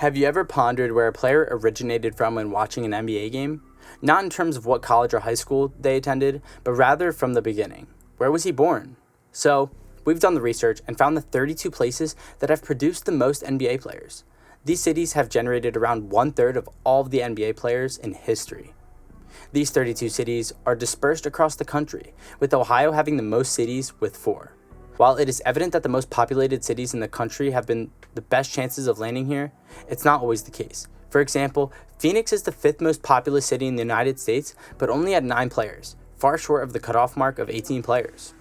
Have you ever pondered where a player originated from when watching an NBA game? Not in terms of what college or high school they attended, but rather from the beginning. Where was he born? So, we've done the research and found the 32 places that have produced the most NBA players. These cities have generated around 1/3 of all of the NBA players in history. These 32 cities are dispersed across the country, with Ohio having the most cities with 4. While it is evident that the most populated cities in the country have been the best chances of landing here, it's not always the case. For example, Phoenix is the 5th most populous city in the United States, but only had 9 players, far short of the cutoff mark of 18 players.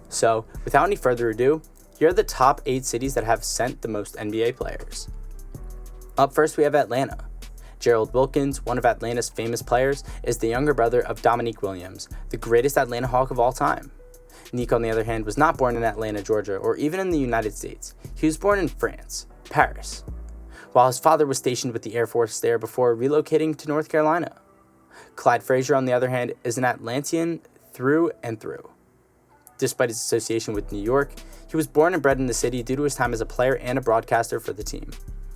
So, without any further ado, here are the top 8 cities that have sent the most NBA players. Up first, we have Atlanta. Gerald Wilkins, one of Atlanta's famous players, is the younger brother of Dominique Williams, the greatest Atlanta Hawk of all time. Nick, on the other hand, was not born in Atlanta, Georgia, or even in the United States. He was born in France, Paris, while his father was stationed with the Air Force there before relocating to North Carolina. Clyde Frazier, on the other hand, is an Atlantean through and through. Despite his association with New York, he was born and bred in the city due to his time as a player and a broadcaster for the team.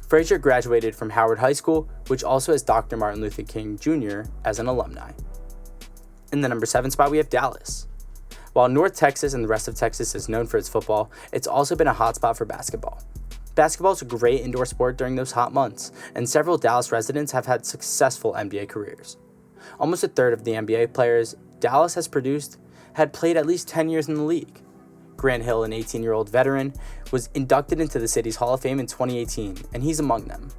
Frazier graduated from Howard High School, which also has Dr. Martin Luther King Jr. as an alumni. In the number 7 spot, we have Dallas. While North Texas and the rest of Texas is known for its football, it's also been a hotspot for basketball. Basketball is a great indoor sport during those hot months, and several Dallas residents have had successful NBA careers. Almost 1/3 of the NBA players Dallas has produced had played at least 10 years in the league. Grant Hill, an 18-year-old veteran, was inducted into the city's Hall of Fame in 2018, and he's among them.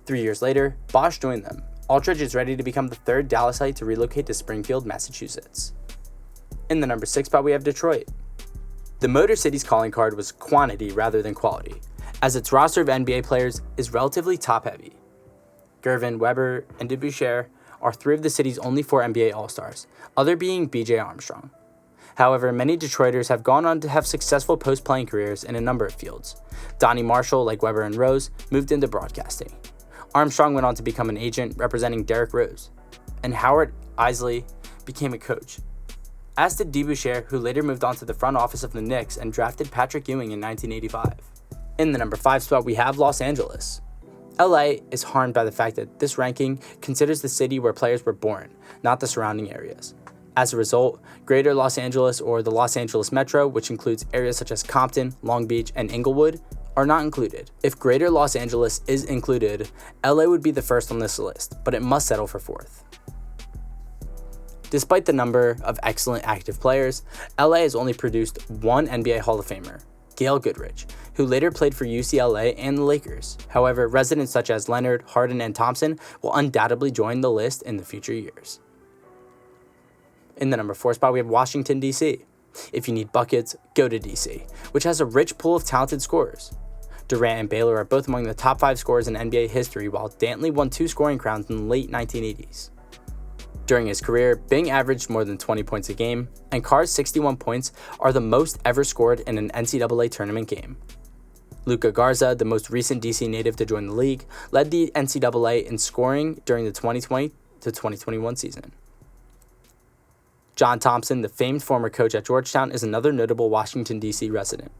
3 years later, Bosch joined them. Aldridge is ready to become the 3rd Dallasite to relocate to Springfield, Massachusetts. In the number 6 spot, we have Detroit. The Motor City's calling card was quantity rather than quality, as its roster of NBA players is relatively top-heavy. Gervin, Weber, and DeBusschere are 3 of the city's only 4 NBA All-Stars, other being B.J. Armstrong. However, many Detroiters have gone on to have successful post-playing careers in a number of fields. Donnie Marshall, like Weber and Rose, moved into broadcasting. Armstrong went on to become an agent representing Derrick Rose, and Howard Isley became a coach, as did DeBusschere, who later moved on to the front office of the Knicks and drafted Patrick Ewing in 1985. In the number 5 spot, we have Los Angeles. LA is harmed by the fact that this ranking considers the city where players were born, not the surrounding areas. As a result, Greater Los Angeles or the Los Angeles Metro, which includes areas such as Compton, Long Beach, and Inglewood, are not included. If Greater Los Angeles is included, LA would be the first on this list, but it must settle for 4th. Despite the number of excellent active players, LA has only produced 1 NBA Hall of Famer, Gail Goodrich, who later played for UCLA and the Lakers. However, residents such as Leonard, Harden, and Thompson will undoubtedly join the list in the future years. In the number 4 spot, we have Washington, D.C. If you need buckets, go to D.C., which has a rich pool of talented scorers. Durant and Baylor are both among the top 5 scorers in NBA history, while Dantley won 2 scoring crowns in the late 1980s. During his career, Bing averaged more than 20 points a game, and Carr's 61 points are the most ever scored in an NCAA tournament game. Luka Garza, the most recent DC native to join the league, led the NCAA in scoring during the 2020 to 2021 season. John Thompson, the famed former coach at Georgetown, is another notable Washington, D.C. resident.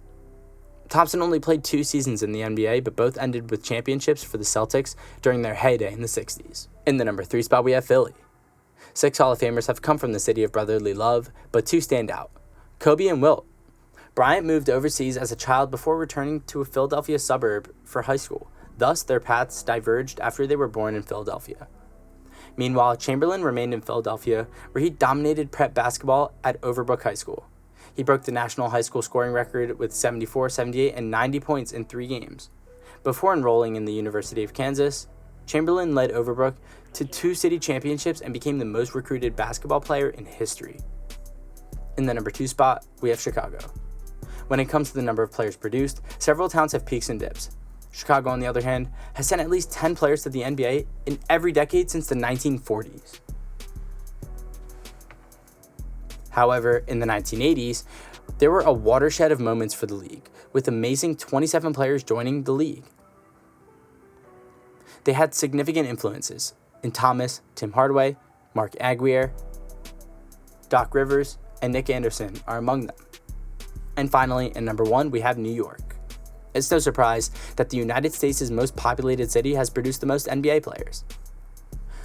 Thompson only played 2 seasons in the NBA, but both ended with championships for the Celtics during their heyday in the 60s. In the number 3 spot, we have Philly. 6 Hall of Famers have come from the city of brotherly love, but 2 stand out: Kobe and Wilt. Bryant moved overseas as a child before returning to a Philadelphia suburb for high school. Thus, their paths diverged after they were born in Philadelphia. Meanwhile, Chamberlain remained in Philadelphia, where he dominated prep basketball at Overbrook High School. He broke the national high school scoring record with 74, 78, and 90 points in 3 games. Before enrolling in the University of Kansas, Chamberlain led Overbrook to 2 city championships and became the most recruited basketball player in history. In the number 2 spot, we have Chicago. When it comes to the number of players produced, several towns have peaks and dips. Chicago, on the other hand, has sent at least 10 players to the NBA in every decade since the 1940s. However, in the 1980s, there were a watershed of moments for the league, with amazing 27 players joining the league. They had significant influences in Thomas, Tim Hardaway, Mark Aguirre, Doc Rivers, and Nick Anderson are among them. And finally, in number 1, we have New York. It's no surprise that the United States' most populated city has produced the most NBA players.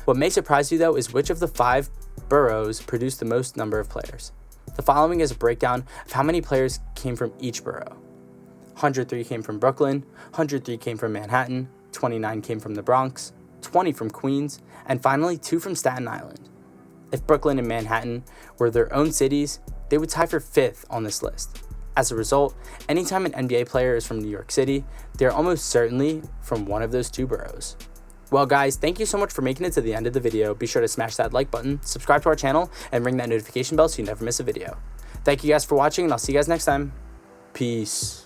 What may surprise you though is which of the 5 boroughs produced the most number of players. The following is a breakdown of how many players came from each borough. 103 came from Brooklyn, 103 came from Manhattan, 29 came from the Bronx, 20 from Queens, and finally 2 from Staten Island. If Brooklyn and Manhattan were their own cities, they would tie for 5th on this list. As a result, anytime an NBA player is from New York City, they are almost certainly from one of those 2 boroughs. Well guys, thank you so much for making it to the end of the video. Be sure to smash that like button, subscribe to our channel, and ring that notification bell so you never miss a video. Thank you guys for watching, and I'll see you guys next time. Peace.